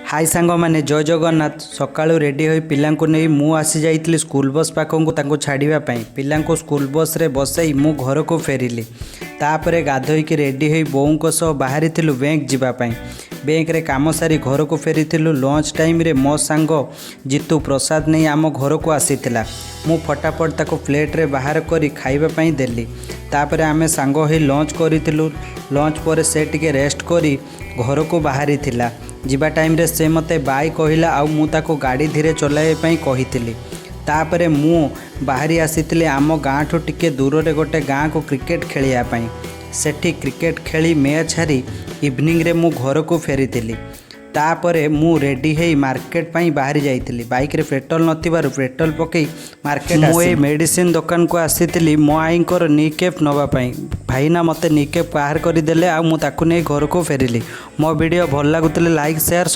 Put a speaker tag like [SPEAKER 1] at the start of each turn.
[SPEAKER 1] हाय सांग मैंने जय जगन्नाथ सकाळू रेडी हो पिला नहीं मु आसी जाइली स्कूल बस पाखक छाड़ापी पिला स्कूल बस रे बसई मु घर को फेरिली तापर गाधोईक रेडी हो बों सह बाहरी बैंक जीवाई बैंक रे काम सारी घर को फेरी लंच टाइम रे मो सांग जीतू प्रसाद नहीं आम घर को आसीथिला मु फटाफट ताको प्लेट रे बाहर करी खाइबा देली तापर आमे सांग हो लंच करूँ लंच पर से टिके रेस्ट करी घर को बाहरी थिला जीवा टाइम रे से मते बाय कहला आउ मु ताको गाड़ी धीरे चलाइबाई कही तापरे मु बाहरी आसी आम गाँ ठू टिके दूर रे गोटे गाँ को क्रिकेट खेलियापाई सेठी क्रिकेट खेली मैच हारी इवनिंग रे मु घर को फेरी तापरे मु रेडी है मार्केट पाई बाहरी जाइली बाइक रे पेट्रोल नथिबारु पेट्रोल पकई मार्केट मुझे मेडिसिन दुकान को आसी मो आईकर निकेप नवापाई भाईना मते निकेप बाहर करदेले आ मु ताकु नहीं घर को फेरिली। मो वीडियो भल लगुले लाइक शेयर